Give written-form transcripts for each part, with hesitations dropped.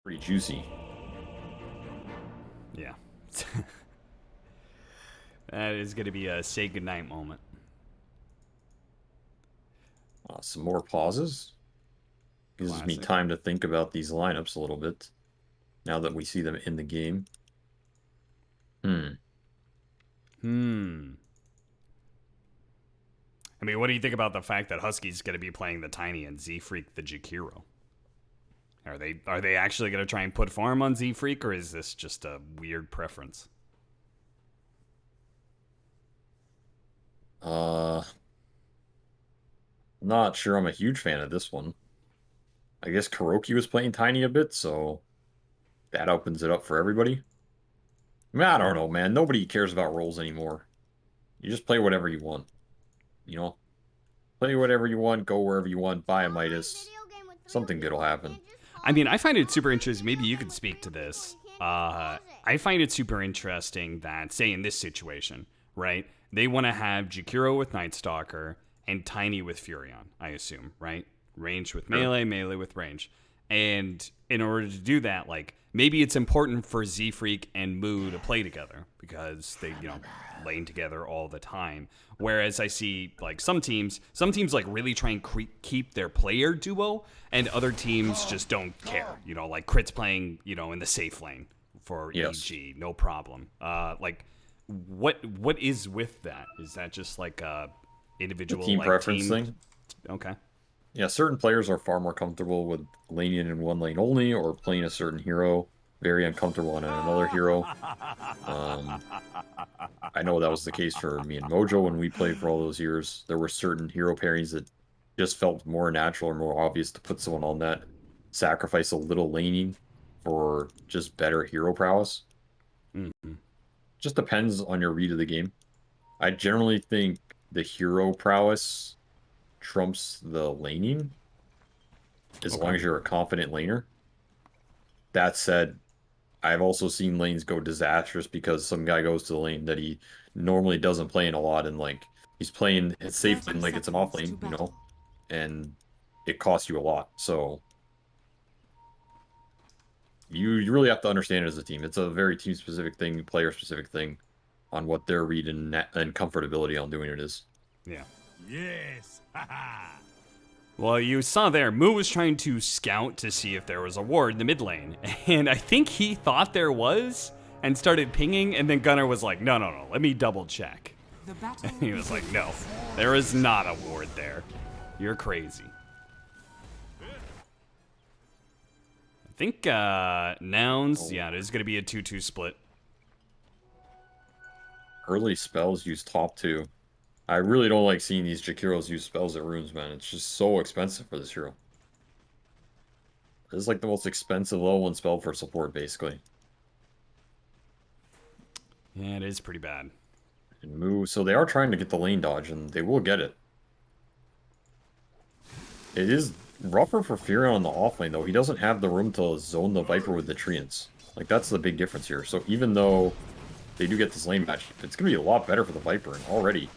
Pretty juicy. Yeah. That is going to be a say goodnight moment. Some more pauses. Gives me Classic. time to think about these lineups a little bit. Now that we see them in the game. Hmm. Hmm. I mean, what do you think about the fact that Husky's going to be playing the Tiny and Z Freak the Jakiro? Are they actually going to try and put farm on Z Freak, or is this just a weird preference? Uh, Not sure I'm a huge fan of this one. I guess Kuroki was playing Tiny a bit, so that opens it up for everybody. I mean, I don't know, man. Nobody cares about roles anymore. You just play whatever you want. You know? Play whatever you want, go wherever you want, buy a Midas. Something good will happen. I mean, I find it super interesting. Maybe you could speak to this. I find it super interesting that, say, in this situation, right? They want to have Jakiro with Night Stalker and Tiny with Furion, I assume, right? Range with Sure. melee, melee with range. And in order to do that, like, maybe it's important for Z Freak and Moo to play together because they, lane together all the time. Whereas I see like some teams like really try and keep their player duo, and other teams just don't care. Like Crit's playing, in the safe lane for Yes. EG, no problem. Like, what is with that? Is that just like a The individual team like preference team? thing. Okay. Yeah, certain players are far more comfortable with laning in one lane only or playing a certain hero, very uncomfortable on another hero. Um, I know that was the case for me and Mojo when we played for all those years. There were certain hero pairings that just felt more natural or more obvious to put someone on that, sacrifice a little laning for just better hero prowess. Mm-hmm. Just depends on your read of the game. I generally think the hero prowess trumps the laning as long Okay. as you're a confident laner. That said, I've also seen lanes go disastrous because some guy goes to the lane that he normally doesn't play in a lot, and like he's playing it's safe 30 lane like it's an off seconds to lane, battle. and it costs you a lot. So you really have to understand it as a team. It's a very team specific thing, player specific thing on what their read and comfortability on doing it is. Yeah. Yes. Well, you saw there, Moo was trying to scout to see if there was a ward in the mid lane, and I think he thought there was and started pinging, and then Gunnar was like, no, let me double check. The battle He was like, no, there is not a ward there. You're crazy. I think nouns, yeah, it is going to be a 2-2 split. Early spells use top two. I really don't like seeing these Jakiros use spells at runes, man. It's just so expensive for this hero. This is like the most expensive level 1 spell for support, basically. Yeah, it is pretty bad. And move. So they are trying to get the lane dodge, and they will get it. It is rougher for Furion on the offlane, though. He doesn't have the room to zone the Viper with the Treants. Like, that's the big difference here. So even though they do get this lane match, it's going to be a lot better for the Viper, and already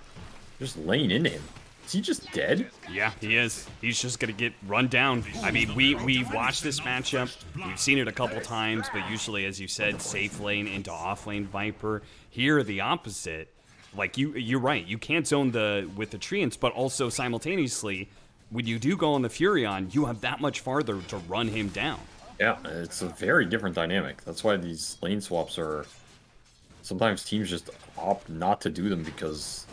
just laying into him. Is he just dead? Yeah, he is. He's just gonna get run down. I mean, we watched this matchup. We've seen it a couple times, but usually, as you said, safe lane into off lane Viper. Here, the opposite. Like you're right. You can't zone with the treants, but also simultaneously, when you do go on the Furion, you have that much farther to run him down. Yeah, it's a very different dynamic. That's why these lane swaps are... Sometimes teams just opt not to do them because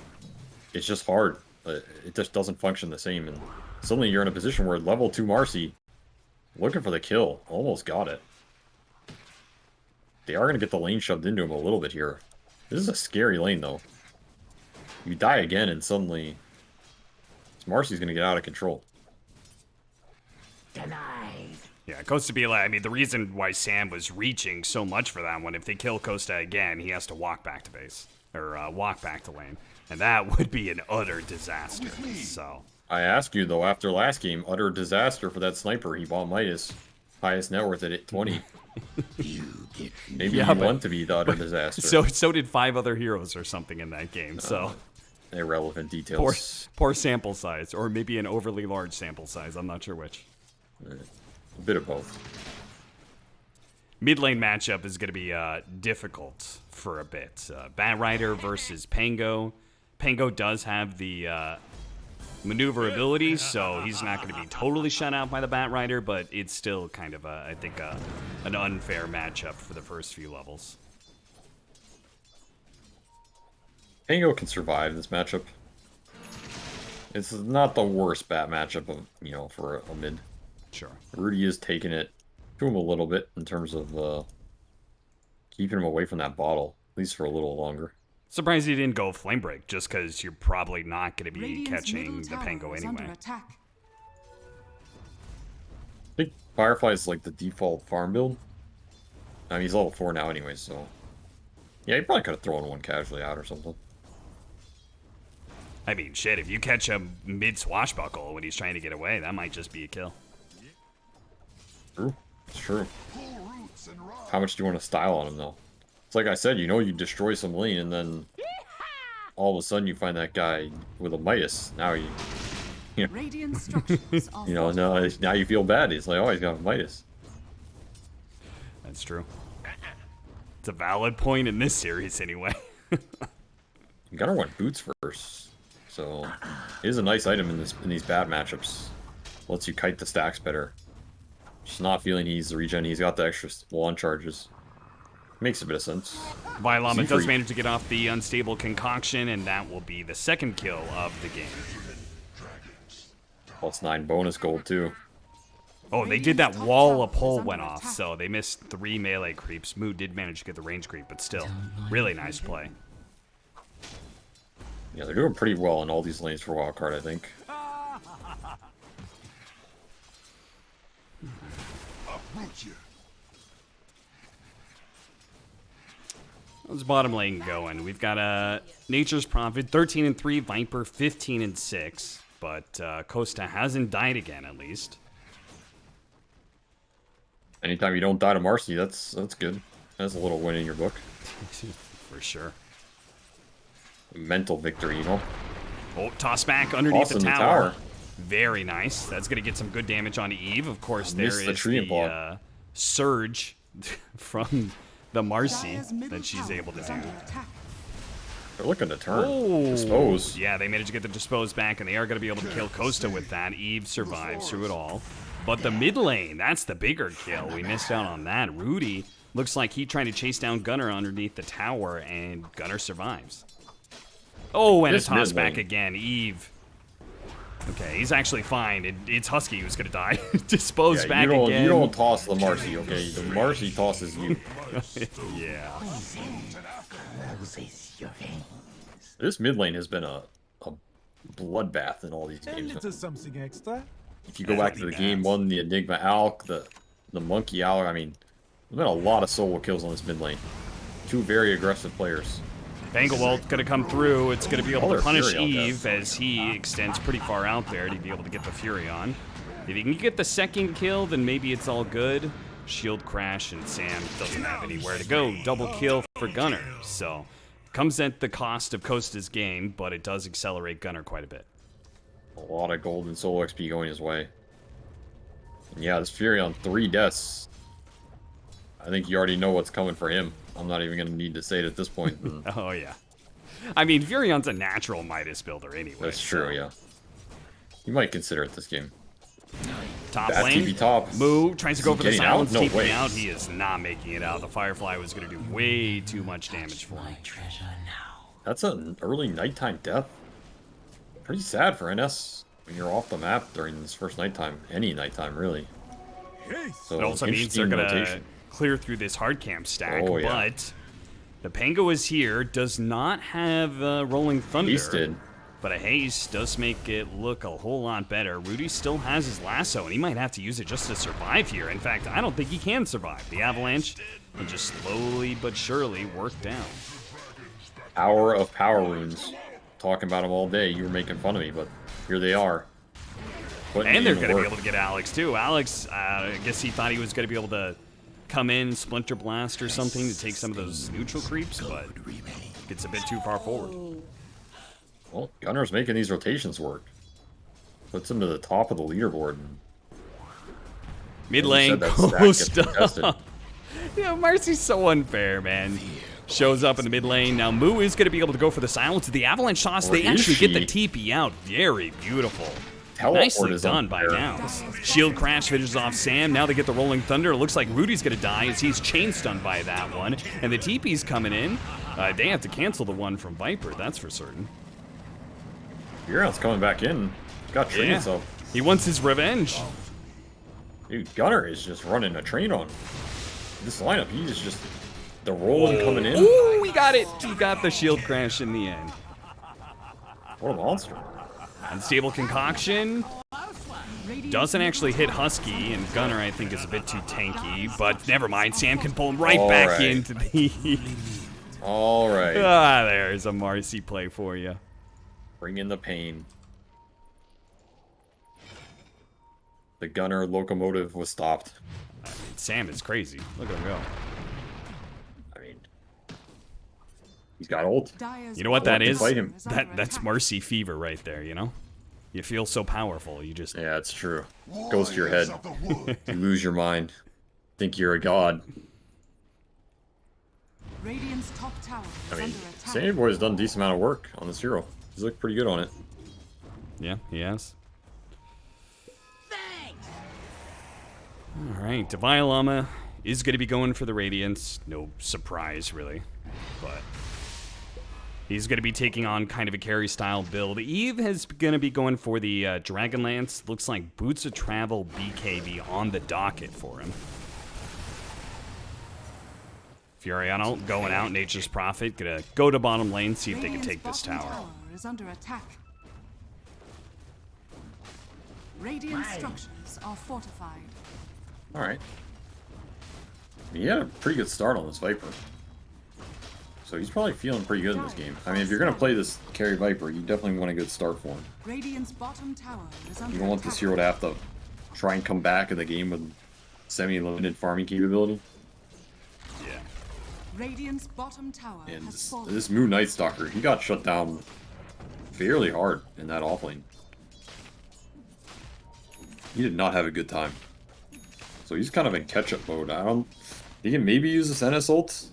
it's just hard. It just doesn't function the same, and suddenly you're in a position where level 2 Marcy, looking for the kill, almost got it. They are going to get the lane shoved into him a little bit here. This is a scary lane, though. You die again, and suddenly Marcy's going to get out of control. Yeah, Costa be like, I mean, the reason why Sam was reaching so much for that one, if they kill Costa again, he has to walk back to base, or walk back to lane. And that would be an utter disaster, so. I ask you, though, after last game, utter disaster for that sniper. He bought Midas, highest net worth at 20. Maybe Yeah, you want to be the utter disaster. So did 5 other heroes or something in that game, so. Irrelevant details. Poor sample size, or maybe an overly large sample size, I'm not sure which. A bit of both. Mid lane matchup is going to be difficult for a bit. Bat Rider versus Pango. Pango does have the maneuverability, so he's not going to be totally shut out by the Bat Rider, but it's still kind of, I think, an unfair matchup for the first few levels. Pango can survive this matchup. It's not the worst Bat matchup of, for a mid. Sure. Rudy is taking it to him a little bit in terms of keeping him away from that bottle, at least for a little longer. Surprised he didn't go Flame Break, just because you're probably not going to be catching the Pango anyway. I think Firefly is like the default farm build. I mean, he's level 4 now anyway, so... Yeah, he probably could have thrown one casually out or something. I mean, shit, if you catch him mid-swashbuckle when he's trying to get away, that might just be a kill. True. It's true. How much do you want to style on him, though? It's like I said, you destroy some lane, and then all of a sudden you find that guy with a Midas. Now now you feel bad. He's like, oh, he's got a Midas. That's true. It's a valid point in this series, anyway. Gunner went boots first, so it is a nice item in these bad matchups. Lets you kite the stacks better. Just not feeling he's the regen. He's got the extra wand charges. Makes a bit of sense. Vylama does manage to get off the unstable concoction, and that will be the second kill of the game. +9 bonus gold, too. Oh, they did that while a pole went off, so they missed 3 melee creeps. Moo did manage to get the range creep, but still, really nice play. Yeah, they're doing pretty well in all these lanes for Wildcard, I think. How's bottom lane going? We've got Nature's Prophet, 13-3, Viper, 15-6, but Costa hasn't died again, at least. Anytime you don't die to Marcy, that's good. That's a little win in your book. For sure. Mental victory, Oh, toss back underneath Awesome, the tower. Very nice. That's going to get some good damage on Eve. Of course, there is the surge from the Marcy that she's able to do. They're looking to turn. Dispose. Yeah, they managed to get the Dispose back, and they are going to be able to kill Costa with that. Eve survives through it all. But the mid lane, that's the bigger kill. We missed out on that. Rudy looks like he tried to chase down Gunner underneath the tower, and Gunner survives. Oh, and a toss back again. Eve. Okay, he's actually fine. It's Husky who's going to die. Dispose back again. You don't toss the Marcy, okay? The Marcy tosses you. Yeah. This mid lane has been a bloodbath in all these games. Something extra. If you go back to the game 1, the Enigma Alk, the Monkey Owl, I mean, there's been a lot of solo kills on this mid lane. 2 very aggressive players. Banglewalt going to come through. It's going to be able to punish Eve as he extends pretty far out there to be able to get the Fury on. If he can get the second kill, then maybe it's all good. Shield crash, and Sam doesn't have anywhere to go. Double kill for Gunner. So, comes at the cost of Costa's game, but it does accelerate Gunner quite a bit. A lot of gold and solo XP going his way. And yeah, this Fury on 3 deaths. I think you already know what's coming for him. I'm not even going to need to say it at this point. Oh, yeah. I mean, Furion's a natural Midas builder anyway. That's true, yeah. You might consider it this game. Top lane. TV top. Moo tries to go for the silence. No keeping way. out. He is not making it out. The Firefly was going to do way too much damage for him. That's an early nighttime death. Pretty sad for NS when you're off the map during this first nighttime. Any nighttime, really. So it also means they're going to clear through this hard camp stack, but the Pango is here, does not have Rolling Thunder. Hasted. But a haste does make it look a whole lot better. Rudy still has his lasso, and he might have to use it just to survive here. In fact, I don't think he can survive. The avalanche will just slowly but surely work down. Hour of power runes. Talking about them all day. You were making fun of me, but here they are. And they're going to be able to get Alex, too. Alex, I guess he thought he was going to be able to come in, Splinter Blast or something to take some of those neutral creeps, but gets a bit too far forward. Well, Gunner's making these rotations work. Puts him to the top of the leaderboard. Mid lane, Costa. Yeah, Marcy's so unfair, man. Shows up in the mid lane. Now Moo is going to be able to go for the silence. The avalanche toss, Or they is actually get the she? TP out. Very beautiful. Teleport Nicely is done by unfair. now. Shield crash finishes off Sam. Now they get the rolling thunder. It looks like Rudy's going to die as he's chain stunned by that one. And the TP's coming in. They have to cancel the one from Viper, that's for certain. Huron's coming back in. Got trained, Yeah. so. He wants his revenge. Dude, Gunner is just running a train on this lineup. He's just the rolling coming in. Ooh, we got it. He got the shield crash in the end. What a monster. Unstable concoction. Doesn't actually hit Husky, and Gunner, I think, is a bit too tanky. But never mind. Sam can pull him right All back right. into the... All right. There's a Marcy play for you. Bring in the pain. The Gunner locomotive was stopped. Sam is crazy. Look at him go. I mean, he's got ult. You know what that is? Fight him. That's Marcy fever right there, you know? You feel so powerful, you just... Yeah, it's true. Goes to your head. You lose your mind. Think you're a god. Radiant's top tower is I mean, under attack. Sammy Boy's done a decent amount of work on this hero. He's looked pretty good on it. Yeah, he has. Alright, Devialama is going to be going for the Radiance. No surprise, really. But he's going to be taking on kind of a carry-style build. Eve is going to be going for the Dragonlance. Looks like Boots of Travel BKB on the docket for him. Furiano going out, Nature's Prophet. Gonna go to bottom lane, see if they can take this Radiant's tower. bottom is under attack. Radiant structures are fortified. Alright. He had a pretty good start on this Viper. So he's probably feeling pretty good in this game. I mean, if you're going to play this carry Viper, you definitely want a good start for him. Radiant's bottom tower is under You don't want this hero to have to try and come back in the game with semi-limited farming capability. Yeah. Radiant's bottom tower And has this, fallen. this Moon Night Stalker, he got shut down fairly hard in that offlane. He did not have a good time. So he's kind of in catch-up mode. He can maybe use this NS ult.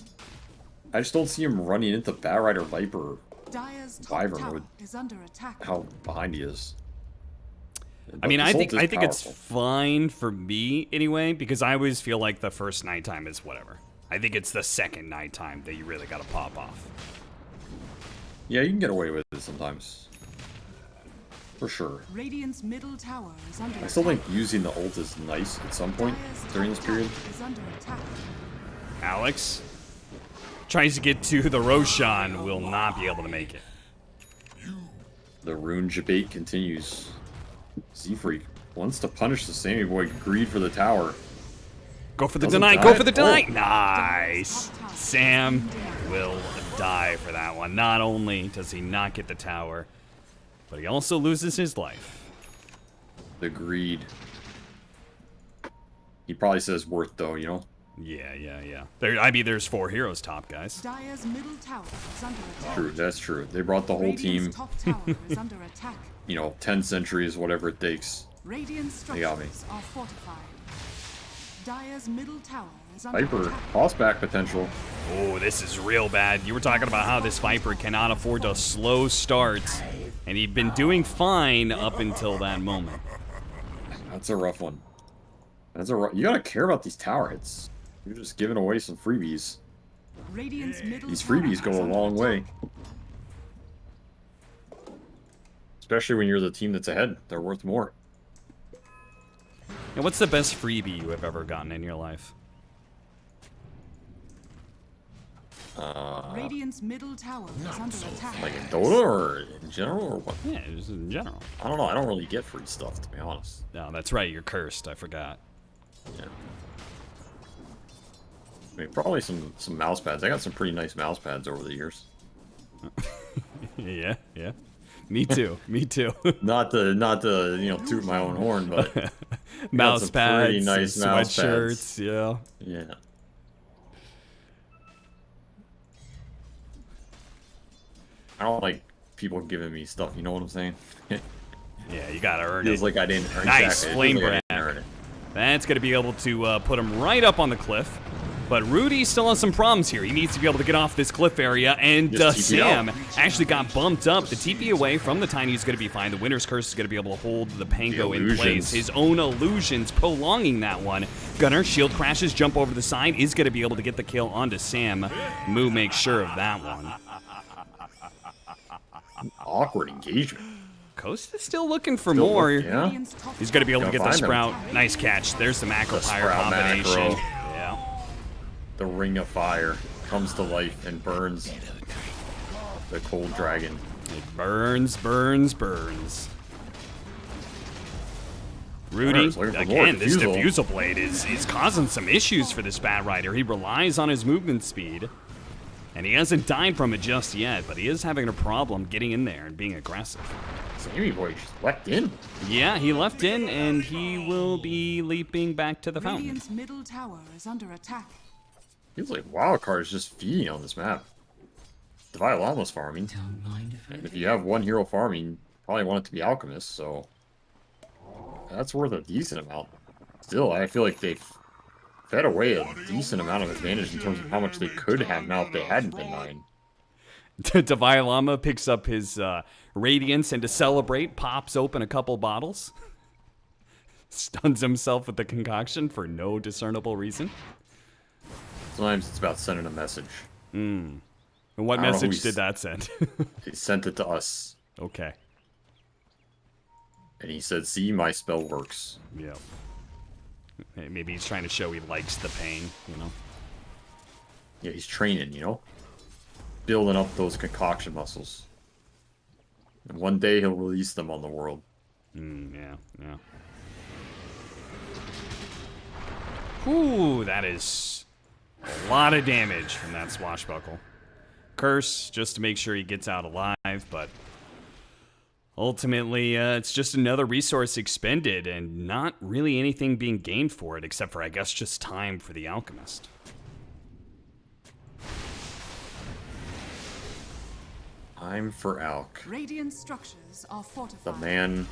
I just don't see him running into Batrider Viper. Dire's top Wyvern tower would- is under attack. How behind he is. I mean, But I this think ult is it's powerful. fine for me anyway, because I always feel like the first nighttime is whatever. I think it's the second nighttime that you really got to pop off. Yeah, you can get away with it sometimes. For sure. Radiant's middle tower is under I still attack. think using the ult is nice at some point Dire's during top this period. tower is under attack. Alex tries to get to the Roshan, will not be able to make it. The rune debate continues. Z-Freak wants to punish the Sammy Boy. Greed for the tower. Go for the Doesn't deny, die. go for the deny. Oh. Nice. Sam will die for that one. Not only does he not get the tower, but he also loses his life. The greed. He probably says worth though, you know? Yeah. I mean, there's 4 heroes top, guys. Dire's middle tower is under attack. True, that's true. They brought the whole Radiant's team, top tower is under attack. 10 centuries, whatever it takes. Radiant They got me. structures are fortified. Dire's middle tower is under Viper, attack. toss back potential. Oh, this is real bad. You were talking about how this Viper cannot afford to slow start, and he'd been doing fine up until that moment. That's a rough one. You gotta care about these tower hits. You're just giving away some freebies. Radiant's middle These tower freebies go is a under long way. attack. Especially when you're the team that's ahead. They're worth more. And what's the best freebie you have ever gotten in your life? Radiant's middle tower is under attack. Like in Dota or in general or what? Yeah, just in general. I don't know. I don't really get free stuff, to be honest. No, that's right. You're cursed. I forgot. Yeah. I mean, probably some mouse pads. I got some pretty nice mouse pads over the years. Yeah. Me too. Me too. Not to toot my own horn, but Mouse some pads, pretty nice mouse sweatshirts. Yeah. yeah. I don't like people giving me stuff. You know what I'm saying? Yeah, you gotta earn Feels it. like I didn't earn Nice exactly. It flame feels like I breath. didn't earn it. That's gonna be able to put him right up on the cliff. But Rudy still has some problems here. He needs to be able to get off this cliff area, and Sam actually got bumped up. The TP away from the Tiny is going to be fine. The Winter's Curse is going to be able to hold the Pango in place. His own illusions prolonging that one. Gunner, shield crashes, jump over the side, is going to be able to get the kill onto Sam. Moo makes sure of that one. Awkward engagement. Coast is still looking for more. Yeah. He's going to be able to get the Find him. Sprout. Nice catch. There's the Macro Pyre combination. Macro. Yeah. The Ring of Fire comes to life and burns the Cold Dragon. It burns, burns, burns. Rudy, again, this Diffusal Blade is causing some issues for this Bat Rider. He relies on his movement speed, and he hasn't died from it just yet, but he is having a problem getting in there and being aggressive. Sammy Boy just left in. Yeah, he left in, and he will be leaping back to the fountain. Radiant's middle tower is under attack. Feels like Wildcard is just feeding on this map. Divide Llama's farming. And if you have one hero farming, probably want it to be Alchemist, so that's worth a decent amount. Still, I feel like they've fed away a decent amount of advantage in terms of how much they could have now if they hadn't been 9. Divine Llama picks up his Radiance, and to celebrate, pops open a couple bottles. Stuns himself with the concoction for no discernible reason. Sometimes it's about sending a message. And what message did that send? He sent it to us. Okay. And he said, see, my spell works. Yeah. Maybe he's trying to show he likes the pain, you know? Yeah, he's training, you know? Building up those concoction muscles. And one day he'll release them on the world. Yeah, yeah. Ooh, that is a lot of damage from that swashbuckle. Curse, just to make sure he gets out alive, but ultimately, it's just another resource expended and not really anything being gained for it, except for, I guess, just time for the Alchemist. Time for Alk. Radiant structures are The fortified. man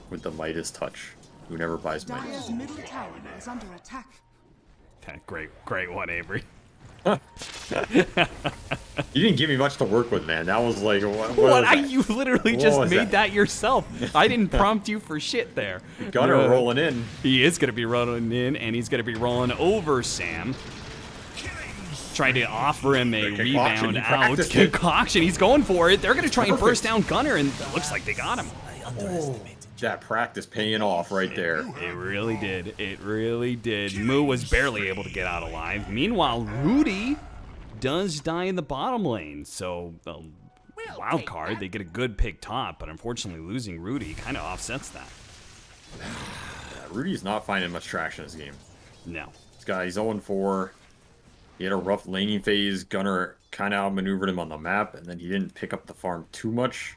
with the Midas touch, who never buys Midas. Dire's middle tower is under attack. Great one, Avery. You didn't give me much to work with, man. That was like, what What? was that? You literally What just was made that yourself. I didn't prompt you for shit there. Gunner rolling in. He is going to be rolling in, and he's going to be rolling over Sam. Trying to offer him a rebound out. Concoction, he's going for it. They're going to try and burst down Gunner, and it looks like they got him. Oh, that practice paying off right there. It really did. It really did. Moo was barely able to get out alive. Meanwhile, Rudy does die in the bottom lane. So, wild card, they get a good pick top, but unfortunately losing Rudy kind of offsets that. Yeah, Rudy's not finding much traction in this game. No. This guy, he's 0-4. He had a rough laning phase. Gunner kind of outmaneuvered him on the map, and then he didn't pick up the farm too much.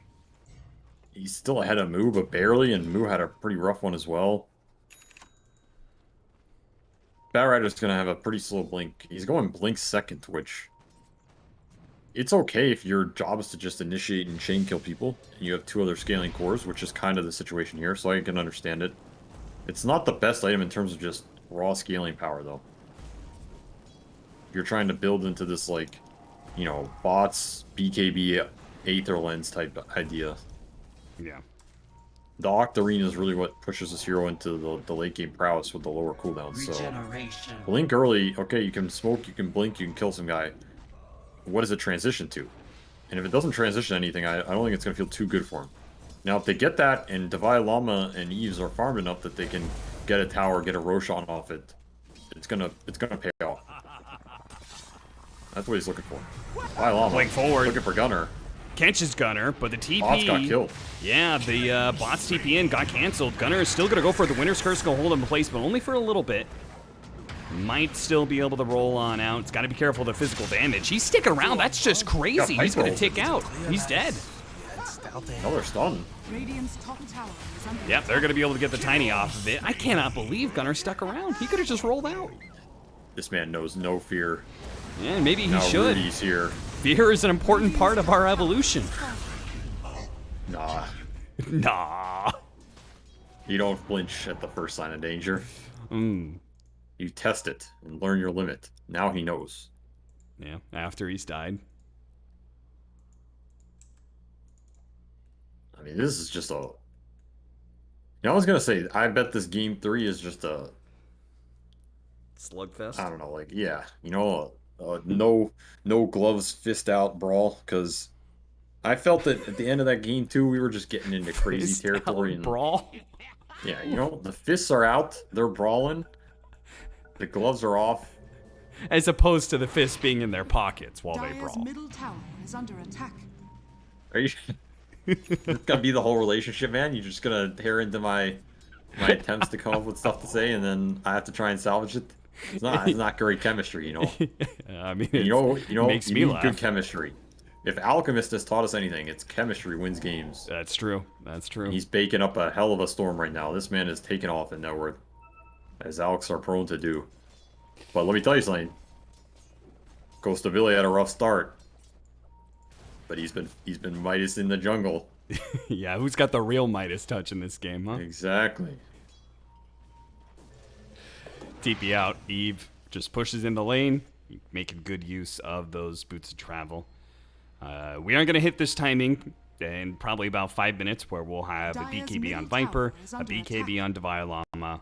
He's still ahead of Moo, but barely, and Moo had a pretty rough one as well. Bat Rider's going to have a pretty slow blink. He's going blink second, which... It's okay if your job is to just initiate and chain kill people, and you have 2 other scaling cores, which is kind of the situation here, so I can understand it. It's not the best item in terms of just raw scaling power, though. You're trying to build into this, like, you know, bots, BKB, Aether Lens type idea. Yeah. The Octarine is really what pushes this hero into the late game prowess with the lower cooldown. So blink early, okay, you can smoke, you can blink, you can kill some guy. What does it transition to? And if it doesn't transition anything, I don't think it's going to feel too good for him. Now, if they get that, and Divine Llama and Eves are farmed enough that they can get a tower, get a Roshan off it, it's gonna pay off. That's what he's looking for. Divine Llama, Blink forward. looking for Gunner. Catches Gunner, but the TP... Bots got killed. Yeah, the bots TP in got canceled. Gunner is still going to go for the Winter's Curse, going to hold him in place, but only for a little bit. Might still be able to roll on out. It's got to be careful of the physical damage. He's sticking around. That's just crazy. He's going to tick out. He's dead. Another stun. Radiant's top tower is under Yep, they're going to be able to get the Tiny off of it. I cannot believe Gunner stuck around. He could have just rolled out. This man knows no fear. Yeah, maybe he Now should. Rudy's here. Fear is an important part of our evolution. Nah. Nah. You don't flinch at the first sign of danger. You test it and learn your limit. Now he knows. Yeah, after he's died. I mean, this is just a... You know, I was going to say, I bet this game 3 is just a... Slugfest? I don't know, like, yeah. You know, no gloves, fist out brawl, because I felt that at the end of that game 2, we were just getting into crazy Fist territory. out And brawl? yeah, you know, the fists are out. They're brawling. The gloves are off. As opposed to the fists being in their pockets while they Dire's brawl. middle tower is under attack. Are you... It's gonna be the whole relationship, man? You're just gonna tear into my attempts to come up with stuff to say, and then I have to try and salvage it? It's not great chemistry, you know? I mean, You know, makes you me need laugh. good chemistry. If Alchemist has taught us anything, it's chemistry wins games. That's true. That's true. He's baking up a hell of a storm right now. This man is taking off in nowhere, as Alex are prone to do. But let me tell you something. Costa Billy had a rough start, but he's been Midas in the jungle. Yeah, who's got the real Midas touch in this game, huh? Exactly. TP out. Eve just pushes in the lane, making good use of those boots of travel. We aren't going to hit this timing in probably about 5 minutes, where we'll have a Dire's BKB on middle Viper, tower is a under BKB on Devilama.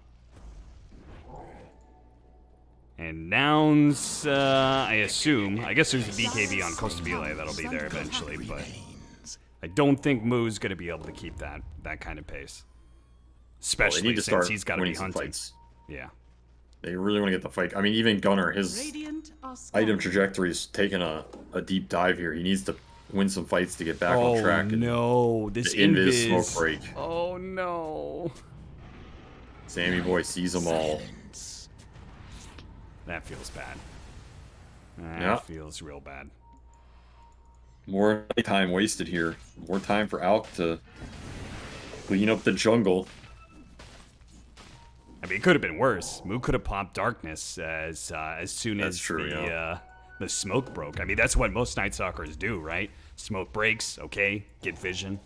And Nouns, I assume. I guess there's a BKB on Costa Billy that'll be there eventually, but I don't think Moo's going to be able to keep that kind of pace. Well, they Especially need to since start he's got to be winning some hunting. fights. Yeah. They really want to get the fight. I mean, even Gunnar, his Radiant are item scanning. trajectory is taking a deep dive here. He needs to win some fights to get back on Oh track. And no, this the invis invis. smoke break. Oh no. Sammy Boy sees them all. That feels bad. That Yeah. feels real bad. More time wasted here. More time for Alk to clean up the jungle. I mean, it could have been worse. Moo could have popped Darkness as soon That's as true, the smoke broke. I mean, that's what most Night Stalkers do, right? Smoke breaks, okay, get vision.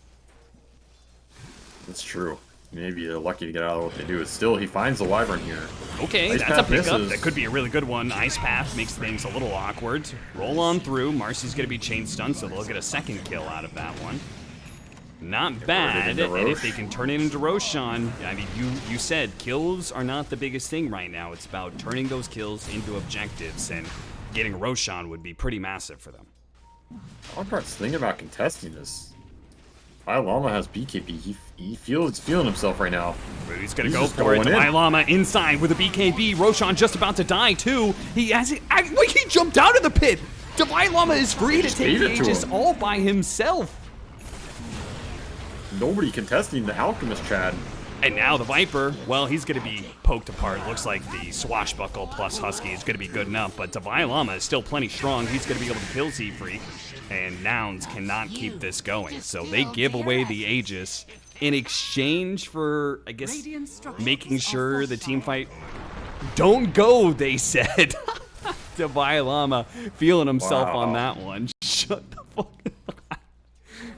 That's true. Maybe they're lucky to get out of what they do. It's still, he finds the Wyvern here. Okay, Ice that's a Path pickup. misses. That could be a really good one. Ice Path makes things a little awkward. Roll on through. Marcy's going to be chain stunned, so they'll get a second kill out of that one. Not bad. into And if Roche. they can turn it into Roshan, I mean, you said kills are not the biggest thing right now. It's about turning those kills into objectives, and getting Roshan would be pretty massive for them. Wildcard's thinking about contesting this. Llama has BKB. He feels feeling himself right now. He's gonna He's go just for it. going in. Divine Llama inside with a BKB. Roshan just about to die too. He has it. Wait, he jumped out of the pit. Divine Llama is free to just take gave the it to Aegis him. all by himself. Nobody contesting the Alchemist, Chad. And now the Viper, well, he's going to be poked apart. Looks like the Swashbuckle plus Husky is going to be good enough, but Divine Llama is still plenty strong. He's going to be able to kill Z-Freak, and Nouns cannot keep this going. So they give away the Aegis in exchange for, I guess, Radiant structures making are sure the team fortified. fight don't go, they said. Divine Llama feeling himself Wow. on that one. Shut the fuck up.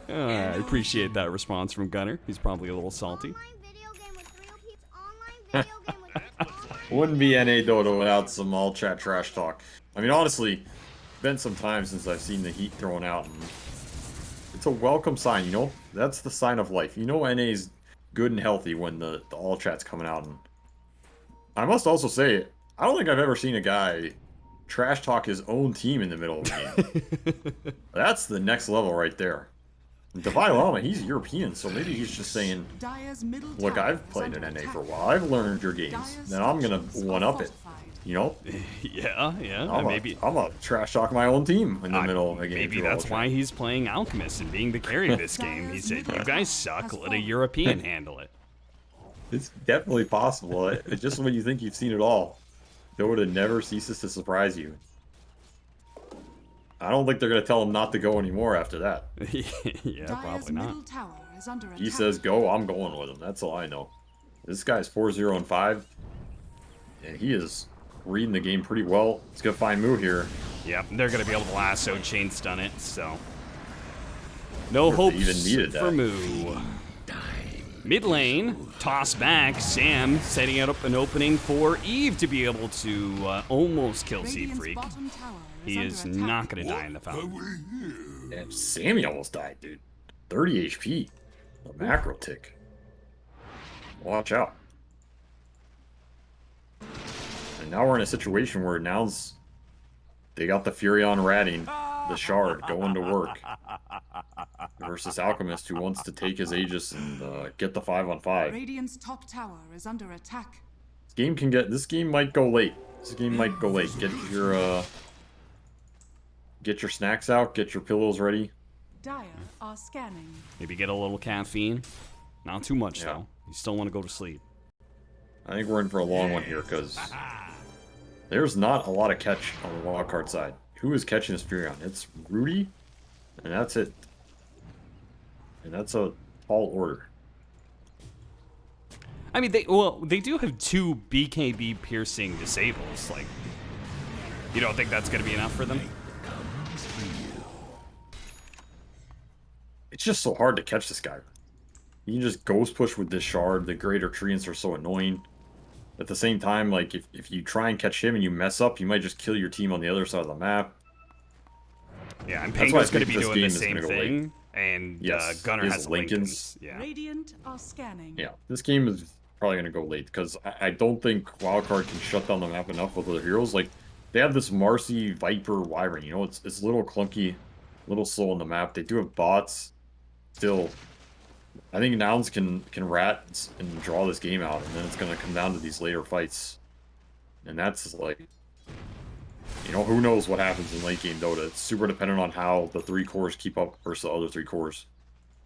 I appreciate that response from Gunnar. He's probably a little salty. Online video game with real people. Online video game with real Wouldn't be NA Dota without some all chat trash talk. I mean, honestly, it's been some time since I've seen the heat thrown out, and it's a welcome sign, you know? That's the sign of life. You know NA's good and healthy when the all chat's coming out. And I must also say, I don't think I've ever seen a guy trash talk his own team in the middle of a game. That's the next level right there. Divine Llama, he's European, so maybe he's just saying, Dire's middle look, tower I've is played under in NA attack. for a while. I've learned your games. Dire's Then I'm gonna structures are one-up it. fortified. You know? Yeah, maybe. I'm a trash talk my own team in the middle of a game. Maybe through all that's chat. why he's playing Alchemist and being the carry of this game. He said, "You guys suck. Let a European handle it." It's definitely possible. Just when you think you've seen it all, Dota never ceases to surprise you. I don't think they're gonna tell him not to go anymore after that. Yeah, Dire's probably not. middle tower is under attack. He says go, I'm going with him. That's all I know. This guy's 4-0 and 5, and he is reading the game pretty well. He's gonna find Moo here. Yep, they're gonna be able to lasso chain stun it. So no If they hopes even needed for that. Moo. Mid lane, toss back. Sam setting up an opening for Eve to be able to almost kill Radiant's Seafreak. bottom tower He under is attack. not going to die in the fountain. Damn, Sammy almost died, dude. 30 HP. A macro tick. Watch out. And now we're in a situation where nouns, they got the Furion ratting, the shard, going to work. Versus Alchemist, who wants to take his Aegis and get the 5-on-5. Radiant's top tower is under attack. This game might go late. This game might go late. Get your snacks out, get your pillows ready. Dire are scanning. Maybe get a little caffeine. Not too much, Yeah. though. You still want to go to sleep. I think we're in for a long one here, because there's not a lot of catch on the wildcard side. Who is catching this Furion? It's Rudy, and that's it. And that's a tall order. I mean, they do have 2 BKB piercing disables. Like, you don't think that's going to be enough for them? It's just so hard to catch this guy. You can just ghost push with this shard. The greater treants are so annoying. At the same time, like, if you try and catch him and you mess up, you might just kill your team on the other side of the map. Yeah, and That's why I Pango's going to think be this doing game the is same gonna go thing. late. And Yes, Gunnar he has Lincolns. Yeah. Radiant are scanning. Yeah, this game is probably going to go late, because I don't think Wildcard can shut down the map enough with other heroes. Like, they have this Marcy, Viper, Wyvern, you know, it's a little clunky, a little slow on the map. They do have bots. Still, I think Nouns can rat and draw this game out, and then it's going to come down to these later fights. And that's like, you know, who knows what happens in late game Dota. It's super dependent on how the 3 cores keep up versus the other 3 cores.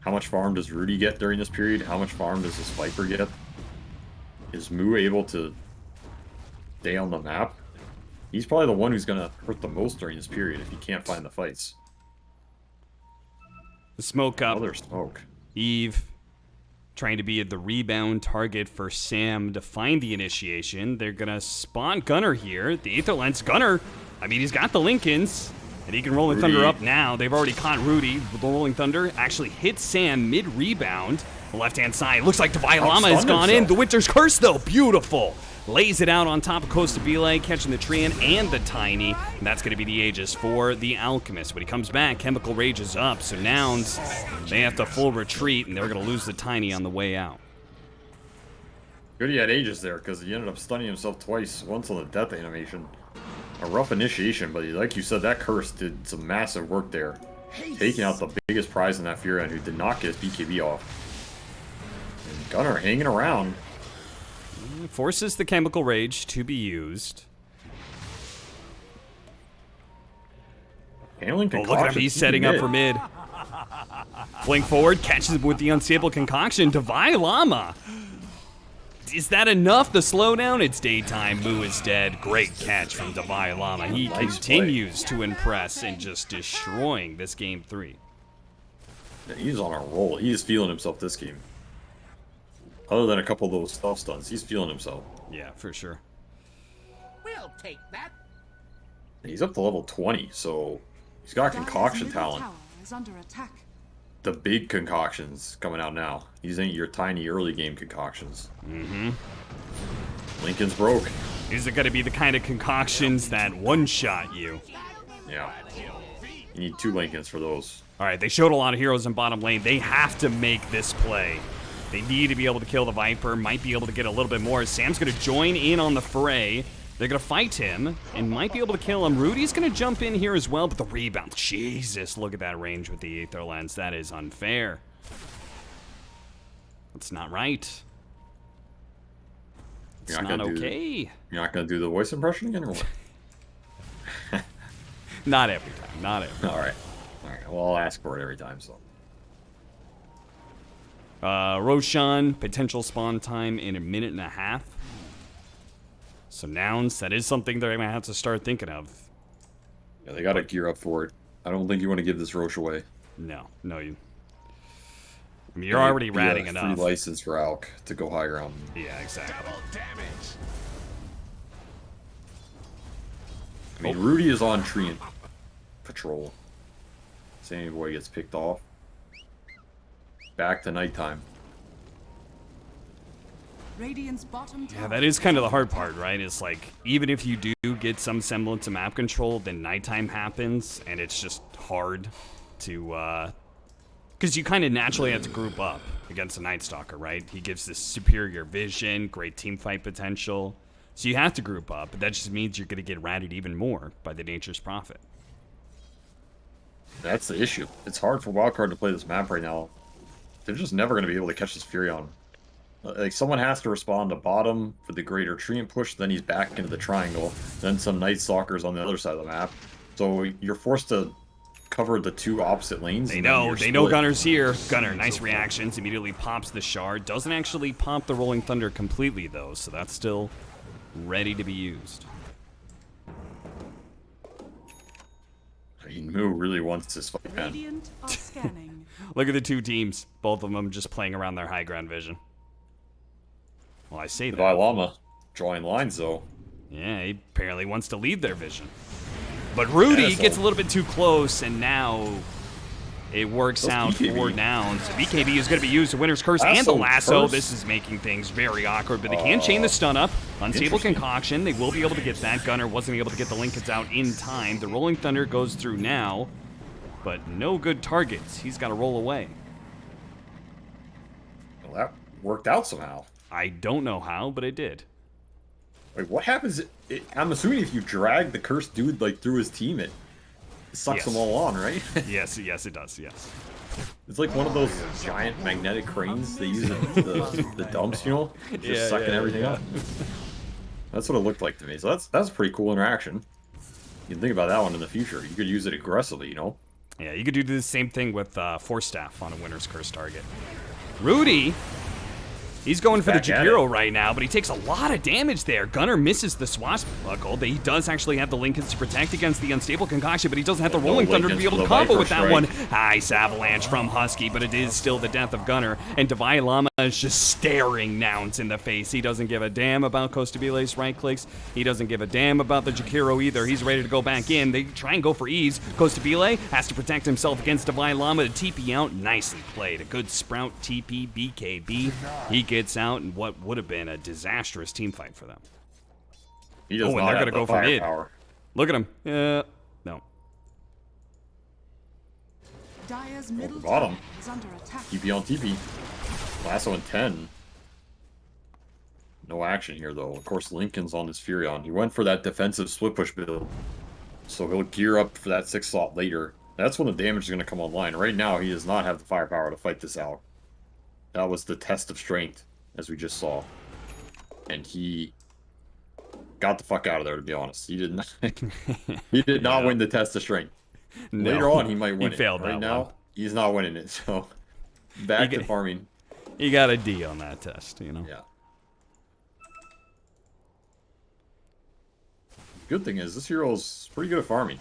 How much farm does Rudy get during this period? How much farm does this Viper get? Is Moo able to stay on the map? He's probably the one who's going to hurt the most during this period if he can't find the fights. The smoke up. Other smoke. Eve trying to be the rebound target for Sam to find the initiation. They're going to spawn Gunnar here. The Aether Lens. Gunnar, I mean, he's got the Lincolns. And he can Rolling Rudy. Thunder up now. They've already caught Rudy. The Rolling Thunder actually hits Sam mid-rebound. The left-hand side. Looks like Divine Llama has Outstunned gone in. himself. The Winter's Curse, though. Beautiful. Lays it out on top of Costa Belay, catching the Treant and the Tiny. And that's going to be the Aegis for the Alchemist. When he comes back, Chemical Rage is up. So Nouns, they have to full retreat, and they're going to lose the Tiny on the way out. Good he had Aegis there, because he ended up stunning himself twice. Once on the death animation. A rough initiation, but like you said, that curse did some massive work there. Taking out the biggest prize in that Furion, who did not get his BKB off. And Gunnar hanging around. Forces the Chemical Rage to be used. Handling Oh, concoction. look at him. He's setting up for mid. Fling forward, catches him with the unstable concoction. Divine Llama. Is that enough? The slowdown? It's daytime. Moo is dead. Great catch from Divine Llama. He Nice continues to impress and just destroying this game 3. He's on a roll. He is feeling himself this game. Other than a couple of those stealth stuns, he's feeling himself. Yeah, for sure. We'll take that. He's up to level 20, so he's got Dire's concoction middle talent. tower is under attack. The big concoctions coming out now. These ain't your tiny early game concoctions. Mm-hmm. Lincoln's broke. These are going to be the kind of concoctions that one-shot you. Yeah. You need 2 Lincolns for those. All right, they showed a lot of heroes in bottom lane. They have to make this play. They need to be able to kill the Viper, might be able to get a little bit more. Sam's going to join in on the fray. They're going to fight him and might be able to kill him. Rudy's going to jump in here as well, but the rebound. Jesus, look at that range with the Aether Lens. That is unfair. That's not right. It's You're not gonna do- okay. You're not going to do the voice impression again, or what? Not every time. Not every Alright. Alright, well, I'll ask for it every time, so. Roshan, potential spawn time in 1.5 minutes. So Nouns, that is something they're going to have to start thinking of. Yeah, they got to gear up for it. I don't think you want to give this Roche away. No, you. I mean, you're already ratting Free enough. license for Alk to go high ground. Yeah, exactly. I mean, Rudy is on Treant patrol. Sammy Boy gets picked off. Back to nighttime. Radiant's bottom tower. Yeah, that is kind of the hard part, right? It's like, even if you do get some semblance of map control, then nighttime happens, and it's just hard to, because you kind of naturally have to group up against a Night Stalker, right? He gives this superior vision, great team fight potential. So you have to group up, but that just means you're going to get ratted even more by the Nature's Prophet. That's the issue. It's hard for Wildcard to play this map right now. They're just never going to be able to catch this Furion. Like, someone has to respond to bottom for the greater treant push, then he's back into the triangle, then some Night Stalkers on the other side of the map. So you're forced to cover the two opposite lanes. They know Gunner's here. Gunner, nice reactions, immediately pops the shard. Doesn't actually pop the Rolling Thunder completely, though, so that's still ready to be used. I mean, Moo really wants this fight, man. Radiant are scanning. Look at the two teams, both of them just playing around their high ground vision. Well, I say that. Llama drawing lines, though. Yeah, he apparently wants to lead their vision. But Rudy gets a little bit too close, and now it works out for Nouns. BKB is going to be used to Winter's Curse and the Lasso. Curse. This is making things very awkward, but they can chain the stun up. Unstable Concoction, they will be able to get that. Gunner wasn't able to get the Linkage out in time. The Rolling Thunder goes through now, but no good targets. He's got to roll away. Well, that worked out somehow. I don't know how, but it did. Wait, what happens? I'm assuming if you drag the cursed dude like through his team, it sucks them all on, right? Yes, it does, yes. It's like one of those giant magnetic cranes they use at the dumps, you know? Just sucking everything up. That's what it looked like to me. So that's a pretty cool interaction. You can think about that one in the future. You could use it aggressively, you know? Yeah, you could do the same thing with Force Staff on a Winter's Curse target. Rudy, he's going for the Jakiro right now, but he takes a lot of damage there. Gunner misses the swashbuckle. He does actually have the Lincolns to protect against the Unstable Concoction, but he doesn't have the Rolling Thunder to be able to combo with that one. Nice avalanche from Husky, but it is still the death of Gunner. And Divine Llama is just staring Nouns in the face. He doesn't give a damn about Costabile's right clicks. He doesn't give a damn about the Jakiro either. He's ready to go back in. They try and go for ease. Costabile has to protect himself against Divine Llama to TP out. Nicely played. A good Sprout TP BKB. He gets out in what would have been a disastrous team fight for them. He does and not they're have gonna go the for mid. firepower. Look at him. No. Dire's middle bottom. tower is under attack. TP on TP. Lasso in 10. No action here, though. Of course, Lincoln's on his Furion. He went for that defensive split push build. So he'll gear up for that 6 slot later. That's when the damage is going to come online. Right now, he does not have the firepower to fight this out. That was the test of strength, as we just saw. And he got the fuck out of there, to be honest. He did not, he did not win the test of strength. No. Later on, he might win it. Failed right that now, one. he's not winning it. So, back to farming. He got a D on that test, you know? Yeah. Good thing is, this hero's pretty good at farming.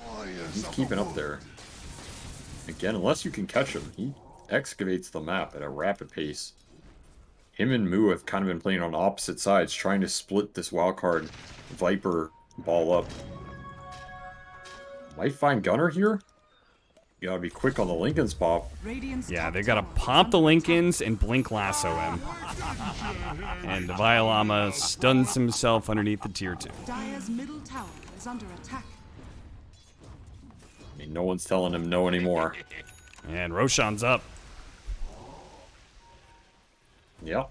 He's keeping up there. Again, unless you can catch him, he excavates the map at a rapid pace. Him and Moo have kind of been playing on opposite sides, trying to split this Wildcard Viper ball up. Might find Gunner here. You gotta be quick on the Lincoln's pop. Radiant's Yeah, top they gotta tower pop is the under Lincolns and blink lasso him. And Divine Llama stuns himself underneath the tier 2. attack. Dire's middle tower is under attack. I mean, no one's telling him no anymore. And Roshan's up. Yep.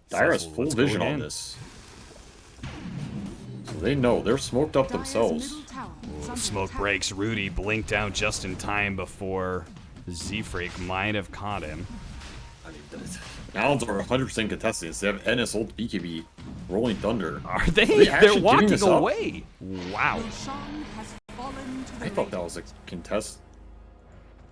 Dire has So full let's go vision on again. this. So they know. They're smoked up Dire's themselves. middle tower is under Smoke attack. breaks. Rudy blinked out just in time before Z-Freak might have caught him. I mean, Nouns are 100% contesting this. They have NS ult BKB, Rolling Thunder. Are they? they actually They're giving walking this up? away. Wow. Roshan has fallen to the I thought that was a contest.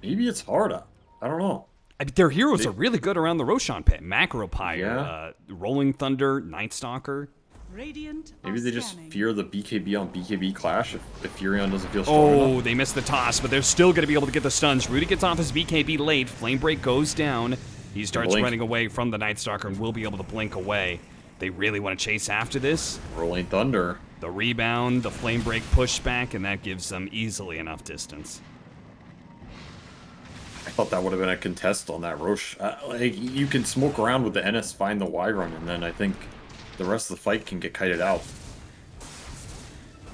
Maybe it's hard. I don't know. I mean, their heroes are really good around the Roshan pit. Macropire, Yeah. Rolling Thunder, Night Stalker. Radiant Maybe are they just scanning. fear the BKB on BKB clash if Furion doesn't feel strong Oh, enough. they missed the toss, but they're still going to be able to get the stuns. Rudy gets off his BKB late. Flame Break goes down. He starts Blink. running away from the Night Stalker and will be able to blink away. They really want to chase after this. Rolling Thunder. The rebound, the Flame Break pushback, and that gives them easily enough distance. I thought that would have been a contest on that Roche. Like, you can smoke around with the NS, find the Y run, and then I think the rest of the fight can get kited out.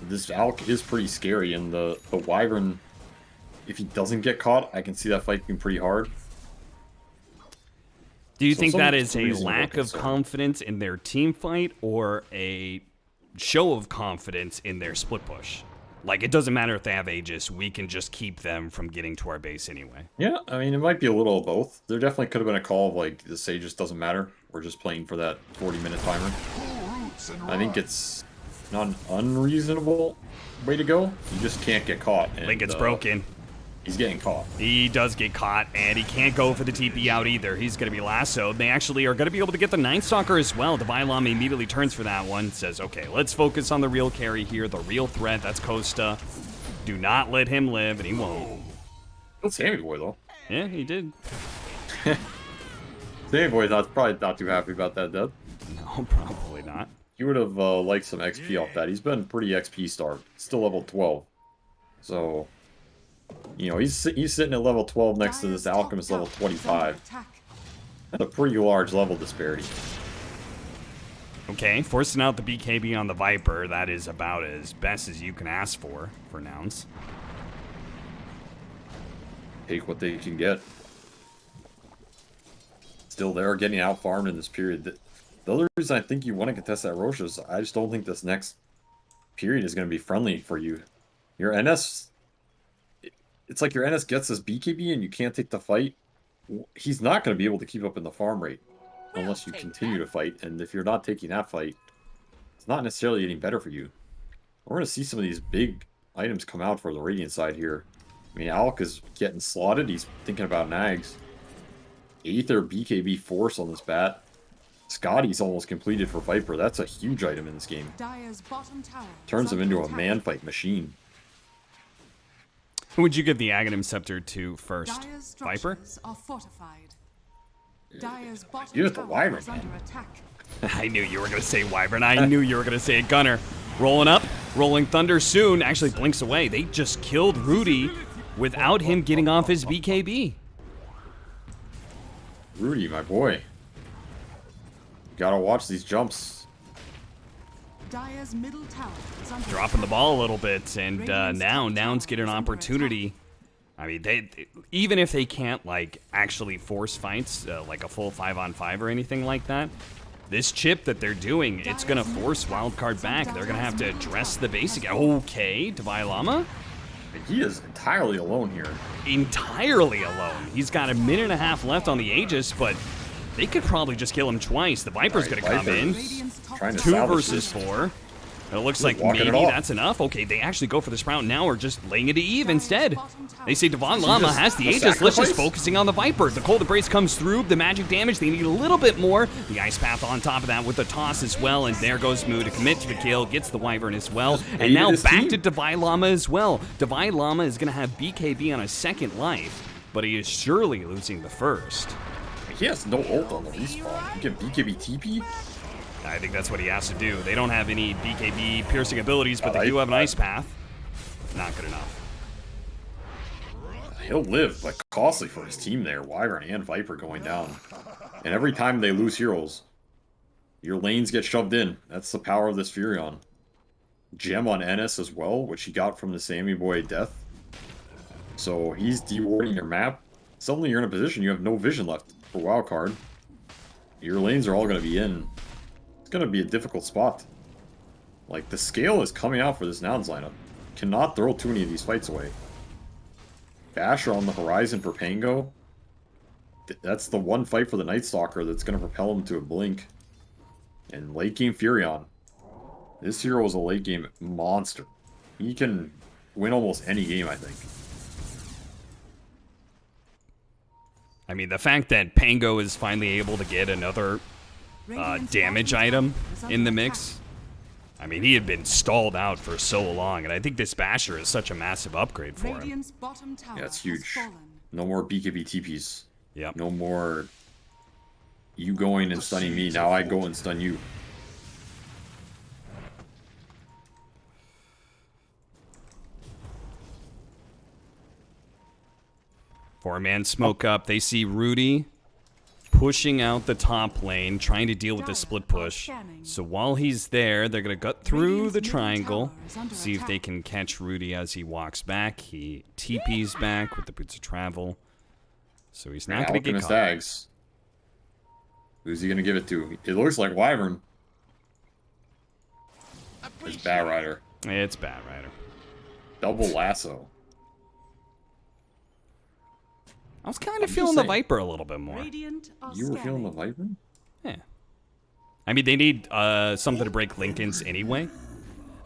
This Alk is pretty scary, and the Wyvern, if he doesn't get caught, I can see that fight being pretty hard. Do you So think that some is a reasonable lack of concern. confidence in their team fight or a show of confidence in their split push? Like, it doesn't matter if they have Aegis, we can just keep them from getting to our base anyway. Yeah, I mean, it might be a little of both. There definitely could have been a call of, like, the Sage just doesn't matter. We're just playing for that 40-minute timer. I think it's not an unreasonable way to go. You just can't get caught. And, Link gets broken. He's getting caught. He does get caught, and he can't go for the TP out either. He's going to be lassoed. They actually are going to be able to get the Night Stalker as well. Divine Llama immediately turns for that one. Says, okay, let's focus on the real carry here, the real threat. That's Costa. Do not let him live, and he won't. That's Sammy Boy, though. Yeah, he did. Sammy Boy's probably not too happy about that death. No, probably not. He would have liked some XP off that. He's been pretty XP starved. Still level 12. So, you know, he's sitting at level 12 next to this Alchemist level 25. That's a pretty large level disparity. Okay, forcing out the BKB on the Viper. That is about as best as you can ask for nouns. Take what they can get. Still, they're getting out farmed in this period. The other reason I think you want to contest that Roche is I just don't think this next period is going to be friendly for you. Your NS, it's like your NS gets this BKB and you can't take the fight. He's not going to be able to keep up in the farm rate unless you continue to fight. And if you're not taking that fight, it's not necessarily getting better for you. We're going to see some of these big items come out for the Radiant side here. I mean, Alk is getting slotted. He's thinking about Nags. Aether BKB Force on this bat. Scotty's almost completed for Viper. That's a huge item in this game. Dire's bottom tower Turns is him under into a attack. man fight machine. Who would you give the Aghanim Scepter to first? Dire's Viper? structures are fortified. Dire's bottom Give it to tower Wyvern, is man. under attack. I knew you were going to say Wyvern. I knew you were going to say Gunner. Rolling up, rolling Thunder soon. Actually blinks away. They just killed Rudy without him getting off his BKB. Rudy, my boy. You gotta watch these jumps. Dire's middle tower is under Dropping the attack. ball a little bit, and now Nouns get an opportunity. I mean, they even if they can't like actually force fights, like a full 5-on-5 or anything like that, this chip that they're doing, it's gonna force Wildcard back. They're gonna have to address the basic. Okay, Divine Llama He is entirely alone here. entirely alone. He's got a minute and a half left on the Aegis, but they could probably just kill him twice. The Viper's Alright, gonna come Viper. in. Radiant's top Trying to tower 2 salvage versus this. 4. And it looks Just like walking it maybe off. that's enough. Okay, they actually go for the Sprout now or just laying it to Eve Dire's instead. bottom tower They say Devon is Llama just has the a Aegis. Let's just sacrifice? focusing on the Viper. The Cold Embrace comes through. The magic damage, they need a little bit more. The Ice Path on top of that with the toss as well. And there goes Moo to commit to the kill. Gets the Wyvern as well. And baited now his back team. to Divine Llama as well. Divine Llama is going to have BKB on a second life. But he is surely losing the first. He has no ult on the respawn. You get BKB TP? I think that's what he has to do. They don't have any BKB piercing abilities, but they Alright. do have an Ice Path. Not good enough. He'll live, but costly for his team there. Wyvern and Viper going down. And every time they lose heroes, your lanes get shoved in. That's the power of this Furion. Gem on NS as well, which he got from the Sammy Boy death. So he's dewarding your map. Suddenly you're in a position you have no vision left for Wildcard. Your lanes are all going to be in. It's going to be a difficult spot. Like, the scale is coming out for this Nouns lineup. Cannot throw too many of these fights away. Basher on the horizon for Pango. That's the one fight for the Night Stalker that's going to propel him to a blink. And late game Furion. This hero is a late game monster. He can win almost any game, I think. I mean, the fact that Pango is finally able to get another Radiant's damage bottom item tower is in the under mix. I mean, he had been stalled out for so long, and I think this Basher is such a massive upgrade for attack. him. Radiant's bottom tower Yeah, it's has huge. fallen. No more BKB TPs. Yep. No more you going and stunning me. Now I go and stun you. Four-man smoke up. They see Rudy pushing out the top lane, trying to deal with the split push. So while he's there, they're going to gut through the triangle, see if they can catch Rudy as he walks back. He TP's back with the boots of travel. So he's not going to get caught. Dags. Who's he going to give it to? It looks like Wyvern. It's Bat Rider. It's Bat Rider. Double lasso. I was kind of feeling the Viper a little bit more. You were feeling the Viper? Yeah. I mean, they need something to break Lincoln's anyway.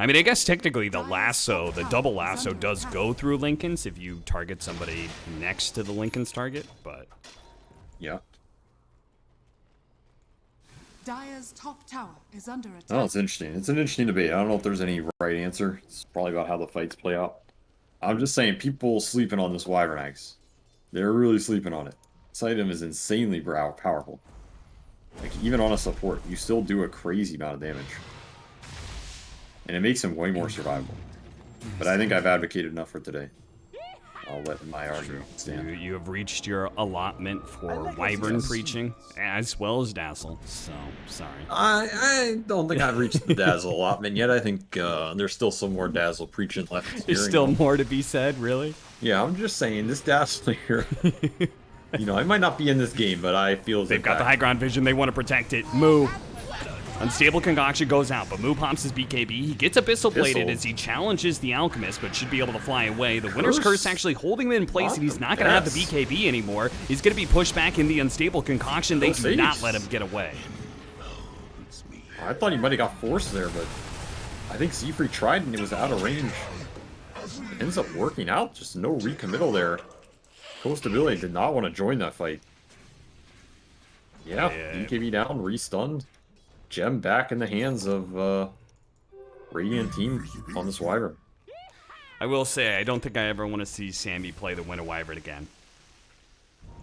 I mean, I guess technically the lasso, the double lasso, does go through Lincoln's if you target somebody next to the Lincoln's target, but... Yeah. Dire's top tower is under attack. Oh, it's interesting. It's an interesting debate. I don't know if there's any right answer. It's probably about how the fights play out. I'm just saying, people sleeping on this Wyvern Axe. They're really sleeping on it. This item is insanely powerful. Like, even on a support, you still do a crazy amount of damage. And it makes him way more survivable. But I think I've advocated enough for today. I'll let my argument stand. You have reached your allotment for Wyvern preaching, as well as Dazzle, so, sorry. I don't think I've reached the Dazzle allotment yet. I think there's still some more Dazzle preaching left. There's still more to be said, really? Yeah, I'm just saying, this Dazzle here, you know, I might not be in this game, but I feel... They've got the high ground vision, they want to protect it. Moo. Unstable Concoction goes out, but Moo pops his BKB. He gets Abyssal Bladed as he challenges the Alchemist, but should be able to fly away. The Winter's Curse actually holding him in place, and he's not going to have the BKB anymore. He's going to be pushed back in the Unstable Concoction. They do not let him get away. I thought he might have got forced there, but I think Seafree tried and it was out of range. It ends up working out, just no recommittal there. Coastability did not want to join that fight. Yeah, BKB down, re-stunned. Gem back in the hands of Radiant team on this Wyvern. I will say, I don't think I ever want to see Sammy play the Winter Wyvern again.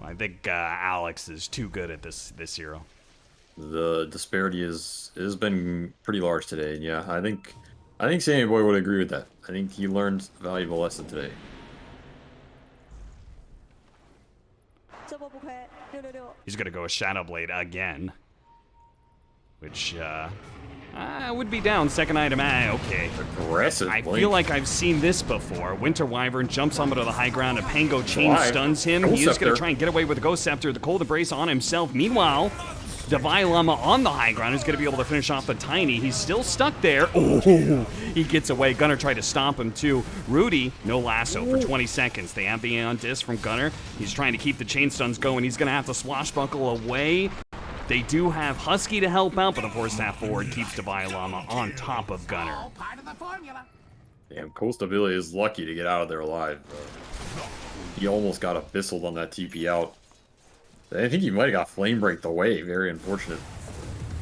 I think Alex is too good at this hero. The disparity has been pretty large today. Yeah, I think Sammy Boy would agree with that. I think he learned a valuable lesson today. He's gonna go a Shadow Blade again. Which, would be down. Second item, okay. Aggressive. I feel like I've seen this before. Winter Wyvern jumps onto the high ground. A Pango chain stuns him. He is going to try and get away with the Ghost Scepter. The Cold Embrace on himself. Meanwhile, Divine Llama on the high ground is going to be able to finish off the Tiny. He's still stuck there. Oh, he gets away. Gunnar tried to stomp him too. Rudy, no lasso for 20 seconds. They have the Aeon Disc from Gunnar. He's trying to keep the chain stuns going. He's going to have to swashbuckle away. They do have Husky to help out, but the force staff forward keeps Divine Llama on top of Gunnar. Part of the formula. Damn, Coastability is lucky to get out of there alive. He almost got abyssaled on that TP out. I think he might have got flame breaked away. Very unfortunate.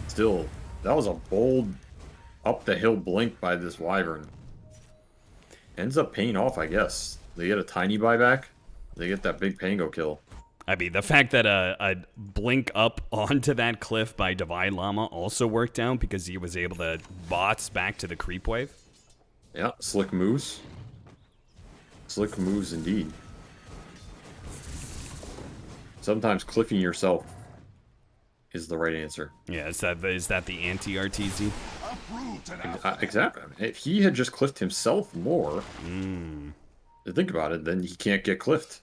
Still, that was a bold up the hill blink by this Wyvern. Ends up paying off, I guess. They get a tiny buyback. They get that big Pango kill. I mean, the fact that a blink up onto that cliff by Divine Llama also worked out because he was able to bots back to the creep wave. Yeah, slick moves. Slick moves indeed. Sometimes cliffing yourself is the right answer. Yeah, is that the anti-RTZ? Exactly. If he had just cliffed himself more, think about it, then he can't get cliffed.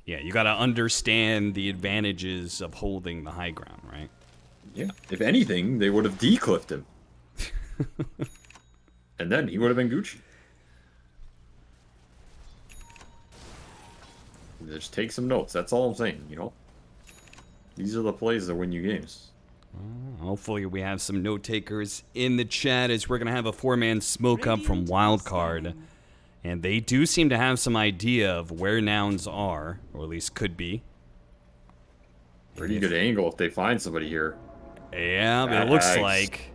Yeah, you got to understand the advantages of holding the high ground, right? Yeah. If anything, they would have decliffed him. And then he would have been Gucci. Just take some notes. That's all I'm saying, you know? These are the plays that win you games. Hopefully we have some note takers in the chat as we're going to have a 4-man smoke up from Wildcard. And they do seem to have some idea of where nouns are, or at least could be. Pretty good angle if they find somebody here. Yeah, but it looks like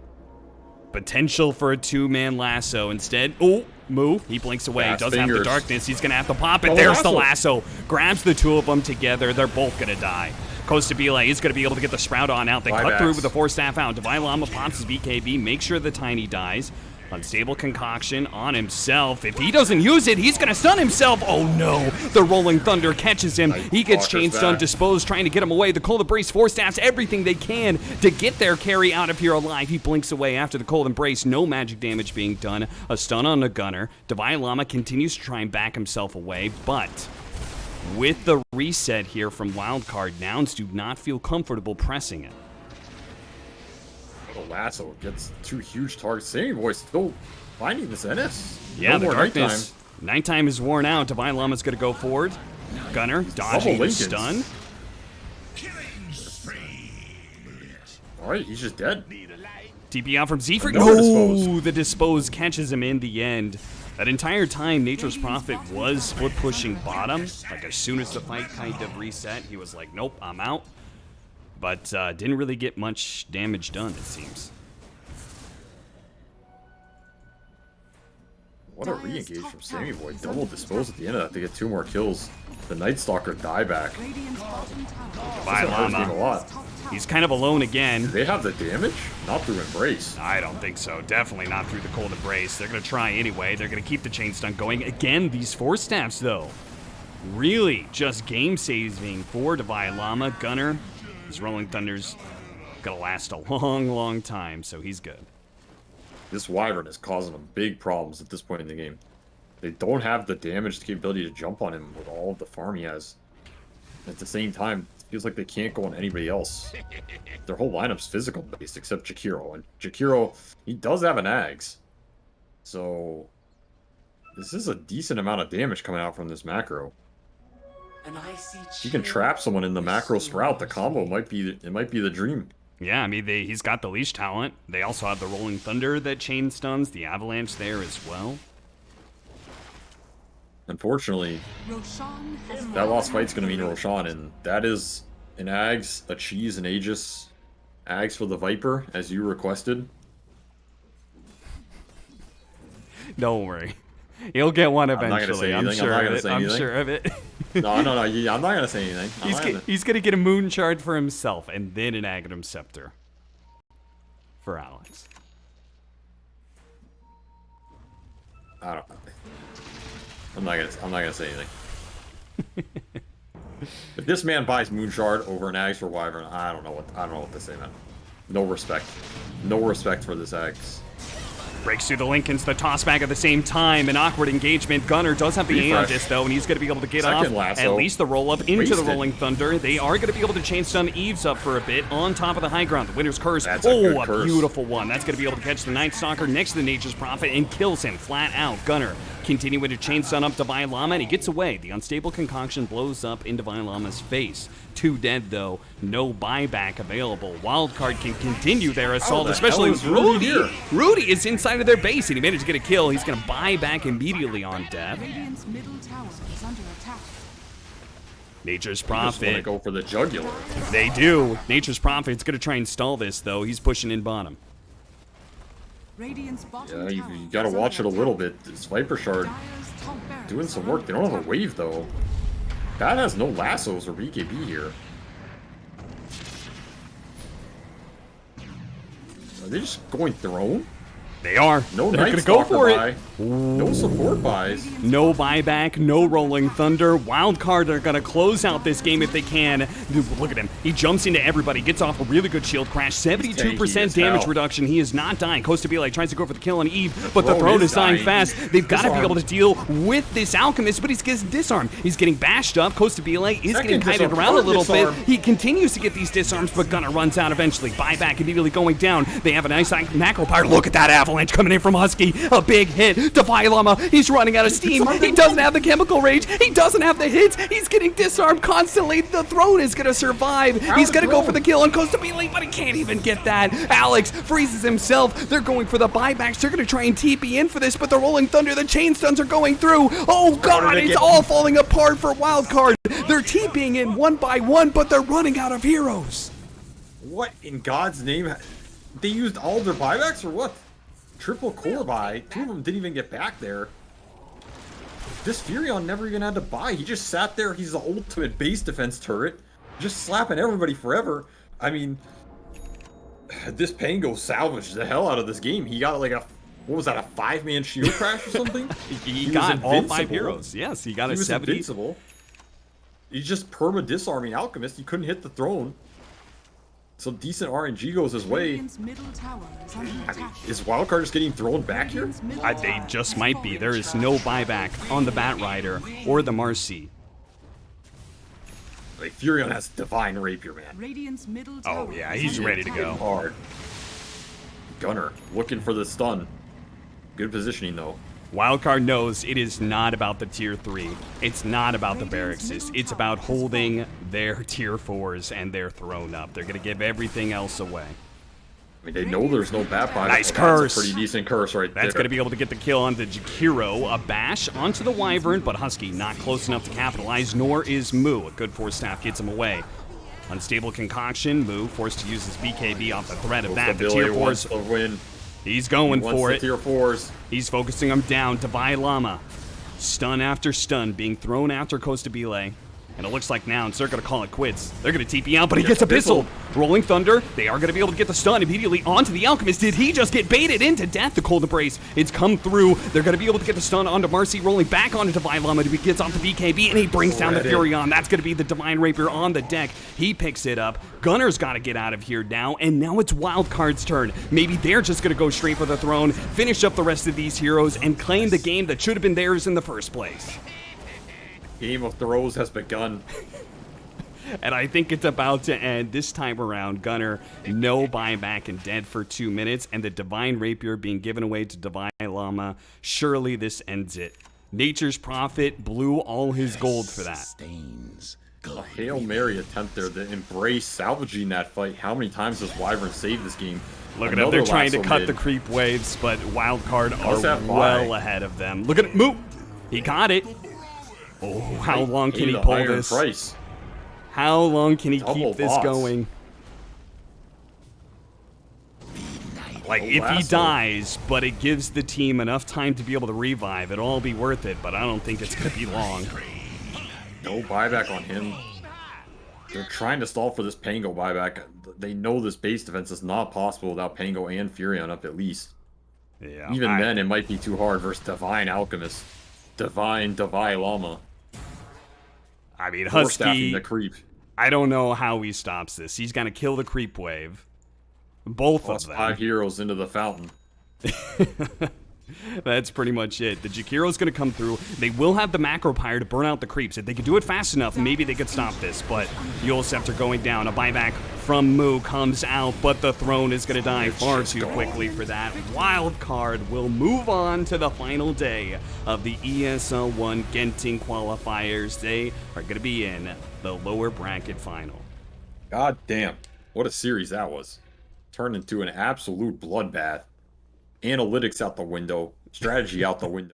potential for a 2-man lasso. Instead, oh, Moo, he blinks away. Doesn't have the darkness. He's going to have to pop it. There's the lasso. Grabs the two of them together. They're both going to die. Coastabile is going to be able to get the Sprout on out. They cut through with the Force Staff out. Divine Llama pops his BKB. Make sure the Tiny dies. Unstable concoction on himself. If he doesn't use it, he's gonna stun himself. Oh no, the Rolling Thunder catches him. He gets chain stunned, disposed, trying to get him away. The Cold Embrace Force Staffs everything they can to get their carry out of here alive. He blinks away after the Cold Embrace. No magic damage being done. A stun on the Gunner. Divine Llama continues to try and back himself away, but with the reset here from Wildcard, Nouns do not feel comfortable pressing it. The lasso gets 2 huge targets. Sammy Boy still finding this NS. Yeah, No the more darkness. Nighttime is worn out. Divine Llama's going to go forward. Gunner dodging the Lincolns. stun. Alright, he's just dead. TP out from Zephyr. Another No, dispose. the dispose catches him in the end. That entire time, Nature's Prophet was split pushing bottom. Like as soon as the fight kind of reset, he was like, nope, I'm out. But didn't really get much damage done, it seems. What a re-engage from Sammy Boy. Double dispose at the end of that to get 2 more kills. The Night Stalker dieback. Radiant's bottom tower. Divine Hurts him a Llama. lot. He's kind of alone again. Do they have the damage? Not through Embrace. I don't think so. Definitely not through the Cold Embrace. They're going to try anyway. They're going to keep the chain stun going. Again, these Force Staffs, though. Really just game saving for Divine Llama. Gunner, his Rolling Thunder's going to last a long, long time, so he's good. This Wyvern is causing them big problems at this point in the game. They don't have the damage capability to jump on him with all of the farm he has. At the same time, it feels like they can't go on anybody else. Their whole lineup's physical based except Jakiro. And Jakiro, he does have an Ags. So this is a decent amount of damage coming out from this macro. If you can trap someone in the macro sprout, the combo might be the dream. Yeah, I mean, he's got the leash talent. They also have the Rolling Thunder that chain stuns, the Avalanche there as well. Unfortunately, Roshan has that lost fight's going to mean Roshan, and that is an Ags, a Cheese, an Aegis. Ags for the Viper, as you requested. Don't worry. He'll get one not gonna eventually. say I'm anything. I'm sure not of gonna it. say I'm anything. sure of it. No, I'm not going to say anything. He's going to get a Moon Shard for himself and then an Aghanim Scepter for Alex. I don't. I'm not gonna say anything. If this man buys Moonshard over an Ags for Wyvern, I don't know what to say, man. No respect. No respect for this Ags. Breaks through the Lincolns, the toss back at the same time. An awkward engagement. Gunner does have the Refresh. Aeon Disc, though, and he's going to be able to get Second off lasso. at least the roll-up into Wasted. the Rolling Thunder. They are going to be able to chain stun Eves up for a bit on top of the high ground. The Winter's Curse. That's a good curse. Beautiful one. That's going to be able to catch the Night Stalker next to the Nature's Prophet and kills him flat out. Gunner continuing to chain stun up Divine Llama, and he gets away. The unstable concoction blows up in Divine Llama's face. 2 dead, though. No buyback available. Wildcard can continue their assault, the especially hell is Rudy here? Rudy is inside of their base, and he managed to get a kill. He's going to buy back immediately on death. Radiant's middle tower is under attack. Nature's Just want to Prophet. go for the jugular. They do. Nature's Prophet's going to try and stall this, though. He's pushing in bottom. Radiant's bottom Yeah, tower you got to is watch it under a little attack. bit. This Viper Shard Dire's top barracks doing some is work. They under don't have a attack. wave though. That has no lassos or BKB here. Are they just going throne? They are. No They're Night going to go Stalker for it. buy. No support buys. No buyback, no Rolling Thunder. Wildcard are going to close out this game if they can. Dude, look at him. He jumps into everybody, gets off a really good shield crash. 72% tanky as damage hell. reduction. He is not dying. Costa Bele tries to go for the kill on Eve, but the Throne throne is is dying dying. fast. They've got to be Disarmed. able to deal with this Alchemist, but he's getting disarmed. He's getting bashed up. Costa Bele is Second getting kited disarm. around a Third little disarm. bit. He continues to get these disarms, but Gunner runs out eventually. Buyback immediately going down. They have a nice macro pyre. Look at that avalanche coming in from Husky. A big hit. Divine Llama, he's running out of steam. He doesn't have the chemical rage. He doesn't have the hits. He's getting disarmed constantly. The throne is going to survive. He's going to go for the kill on Costa Bele, but he can't even get that. Alex freezes himself. They're going for the buybacks. They're going to try and TP in for this, but the Rolling Thunder, the chain stuns are going through. Oh, God, it's all falling apart for Wildcard. They're TPing in one by one, but they're running out of heroes. What in God's name? They used all their buybacks or what? Triple core buy. 2 of them didn't even get back there. This Furion never even had to buy. He just sat there. He's the ultimate base defense turret. Just slapping everybody forever. I mean, this Pango salvaged the hell out of this game. He got like a What was that, a 5-man shield crash or something? He was got all 5 invincible. heroes. Yes, he got He a was 70. invincible. He's just perma-disarming Alchemist. He couldn't hit the throne. Some decent RNG goes his way. Radiant's middle tower is under attack. Is Wildcard just getting thrown back here? Radiant's middle They tower just has might be. fallen. There is no buyback on the Bat Rider or the Marcy. Like, Furion has Divine Rapier, man. Radiant's middle Oh, tower yeah, is he's under ready to attack. go. Hard. Gunner looking for the stun. Good positioning though. Wildcard knows it is not about the tier 3. It's not about the barracks. It's about holding their tier 4s and their throne up. They're going to give everything else away. I mean, they know there's no bat buyback. Nice but curse. That's a pretty decent curse right there. That's going to be able to get the kill on the Jakiro. A bash onto the Wyvern, but Husky not close enough to capitalize, nor is Moo. A good force staff gets him away. Unstable concoction. Moo forced to use his BKB off the threat of that. The tier 4s, the win. he's going He wants for the it. tier 4s. He's focusing him down. Divine Llama. Stun after stun being thrown after Costabile. And it looks like nouns, they're going to call it quits. They're going to TP out, but he gets Abyssal. Rolling Thunder, they are going to be able to get the stun immediately onto the Alchemist. Did he just get baited into death? The Cold Embrace, it's come through. They're going to be able to get the stun onto Marcy, rolling back onto Divine Llama. He gets off the BKB, and he brings down the Furion. That's going to be the Divine Rapier on the deck. He picks it up. Gunner's got to get out of here now, and now it's Wildcard's turn. Maybe they're just going to go straight for the throne, finish up the rest of these heroes, and claim the game that should have been theirs in the first place. Game of Throws has begun. And I think it's about to end this time around. Gunner, no buyback and dead for 2 minutes, and the Divine Rapier being given away to Divine Llama. Surely this ends it. Nature's Prophet blew all his gold for that. A Hail Mary attempt there. The Embrace salvaging that fight. How many times does Wyvern save this game? Look at them. They're trying to cut the creep waves, but Wildcard are well ahead of them. Look at it. Move. He got it. Oh, how long can he pull this? Price. How long can he Double keep this boss. going? Like, if he dies, but it gives the team enough time to be able to revive, it'll all be worth it, but I don't think it's going to be long. No buyback on him. They're trying to stall for this Pango buyback. They know this base defense is not possible without Pango and Furion up at least. Yeah, Even then, it might be too hard versus Divine Alchemist. Divine Llama. I mean, Force-staffing Husky, the creep. I don't know how he stops this. He's going to kill the creep wave. Both Plus of them. 5 heroes into the fountain. That's pretty much it. The Jakiro's going to come through. They will have the Macro Pyre to burn out the creeps. If they could do it fast enough, maybe they could stop this. But Yule Scepter going down. A buyback from Moo comes out, but the throne is going to die far too quickly for that. Wildcard will move on to the final day of the ESL One Genting qualifiers. They are going to be in the lower bracket final. God damn. What a series that was. Turned into an absolute bloodbath. Analytics out the window. Strategy out the window.